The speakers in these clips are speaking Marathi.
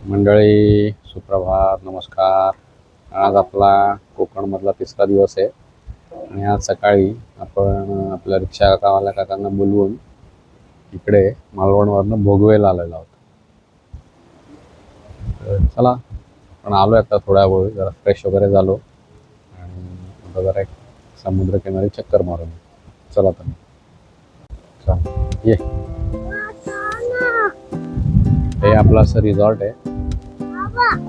मंडळी सुप्रभात, नमस्कार. आज आपला कोकणमधला तिसरा दिवस आहे आणि आज सकाळी आपण आपल्या रिक्षा काकांना बोलवून इकडे मालवणवरनं भोगवेला आलेलो आहोत. तर चला आपण आलो आता थोड्या वेळ जरा फ्रेश वगैरे झालो आणि आता जरा एक समुद्रकिनारी चक्कर मारून. चला तुम्ही चला ये. हे आपलं असं रिसॉर्ट आहे,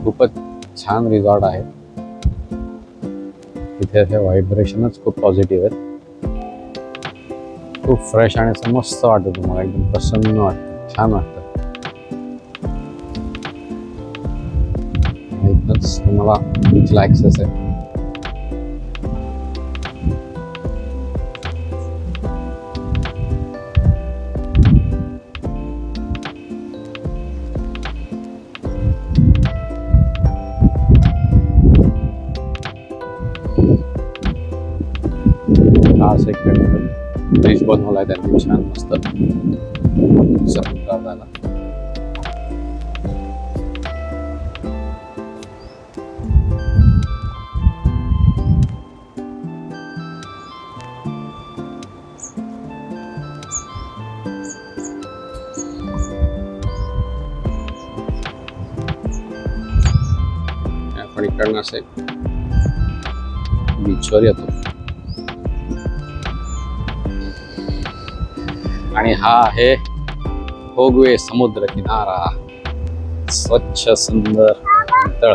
खूपच छान रिसॉर्ट आहे. इथे असे व्हायब्रेशनच खूप पॉझिटिव्ह आहेत. खूप फ्रेश आणि असं मस्त वाटतं, तुम्हाला एकदम प्रसन्न वाटतं, छान वाटतं. इथंच तुम्हाला बीचला ॲक्सेस आहे. आज एक ब्रिज बनवलाय त्यांनी छान मस्त समुद्रात जायला. आपण इकडनं असे बीचवर येतो आणि हा आहे भोगवे समुद्र किनारा. स्वच्छ सुंदर तळ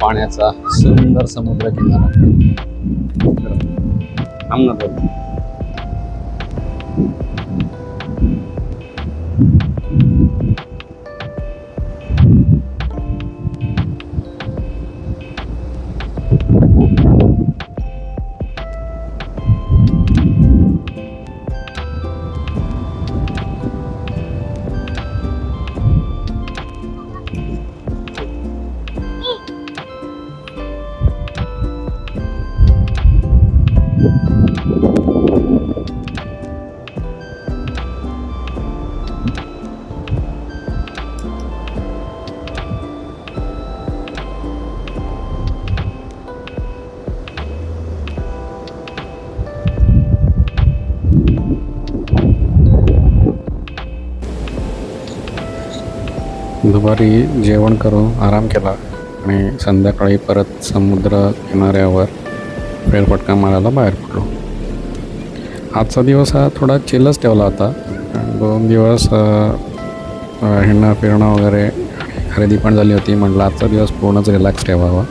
पाण्याचा सुंदर समुद्र किनारा. थांब ना थोडं. दुपारी जेवण करून आराम केला आणि संध्याकाळी परत समुद्र किनाऱ्यावर फेरफटका मारायला बाहेर पडलो. आजचा दिवस हा थोडा चिलच ठेवला होता. 2 दिवस हिंडणं फिरणं वगैरे खरेदी पण झाली होती. म्हटलं आजचा दिवस पूर्णच रिलॅक्स ठेवावा.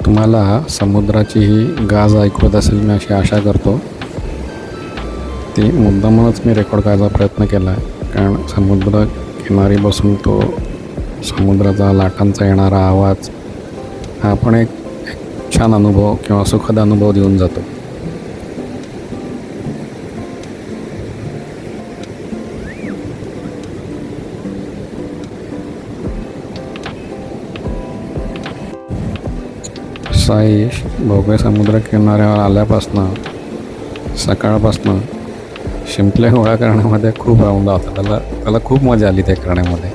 तुम्हाला समुद्राची ही गाज ऐकू येत असेल, मी अशी आशा करतो. ती मुद्दामूनच मी रेकॉर्ड करायचा प्रयत्न केला आहे, कारण समुद्र किनारी बसून तो समुद्राचा लाटांचा येणारा आवाज हा पण एक छान अनुभव किंवा सुखद अनुभव देऊन जातो. साईश भोगवे समुद्र किनाऱ्यावर आल्यापासनं सकाळपासनं शिंपले गोळा करण्यामध्ये खूप राऊंड होता. त्याला खूप मजा आली ते करण्यामध्ये.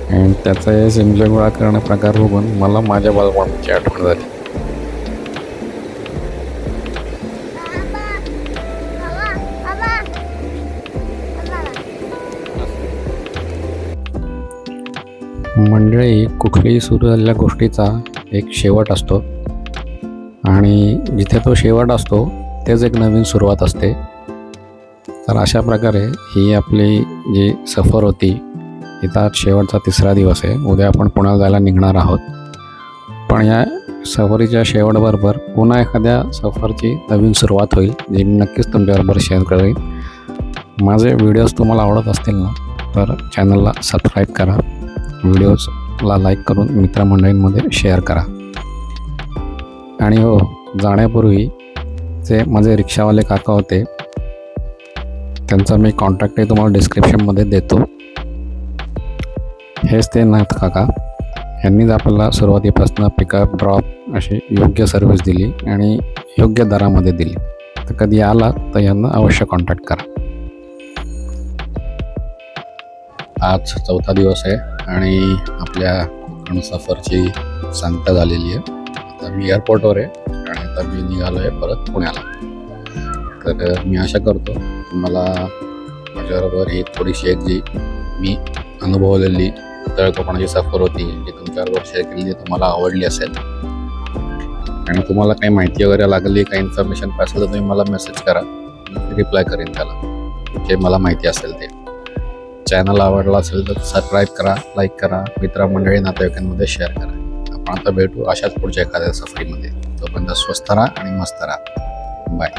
आणि त्याचा हे शिंपले गोळा करणं प्रकार बघून मला माझ्या बालपणाची आठवण झाली. मंडळी, कुठलीही सुरू झालेल्या गोष्टीचा एक शेवट असतो आणि जिथे तो शेवट असतो तेच एक नवीन सुरुवात असते. तर अशा प्रकारे ही आपली जी सफर होती, इथं शेवटचा 3रा दिवस आहे. उद्या आपण पुण्याला जायला निघणार आहोत. पण या सफरीच्या शेवटबरोबर पुन्हा एखाद्या सफरची नवीन सुरुवात होईल, जी मी नक्कीच तुमच्याबरोबर शेअर करेन. माझे व्हिडिओज तुम्हाला आवडत असतील ना, तर चॅनलला सबस्क्राईब करा, व्हिडिओजला लाईक करून मित्रमंडळींमध्ये शेअर करा. आणि हो, जाण्यापूर्वी जे माझे रिक्षावाले काका होते त्यांचा मी कॉन्टॅक्टही तुम्हाला डिस्क्रिप्शनमध्ये देतो. हेच ते नाथ काका. यांनीच आपल्याला सुरुवातीपासून पिकअप ड्रॉप अशी योग्य सर्व्हिस दिली आणि योग्य दरामध्ये दिली. तर कधी आला तर यांना अवश्य कॉन्टॅक्ट करा. आज 4था दिवस आहे आणि आपल्या कोकण सफरची सांगता झालेली आहे. आता मी एअरपोर्टवर आहे आणि आता मी निघालो आहे परत पुण्याला. तर मी आशा करतो तुम्हाला माझ्याबरोबर ही थोडीशी एक जी मी अनुभवलेली तळ कोकणाची सफर होती जी तुमच्याबरोबर शेअर केलेली तुम्हाला आवडली असेल. आणि तुम्हाला काही माहिती वगैरे लागली, काही इन्फॉर्मेशन पाहिजे तर तुम्ही मला मेसेज करा, मी रिप्लाय करेन त्याला, जे मला माहिती असेल ते. चॅनल आवडला असेल तर सबस्क्राईब करा, लाईक करा, मित्रमंडळी नातेवाईकांमध्ये शेअर करा. आपण आता भेटू अशाच पुढच्या एखाद्या सफरीमध्ये. तोपर्यंत स्वस्त राहा आणि मस्त राहा. बाय.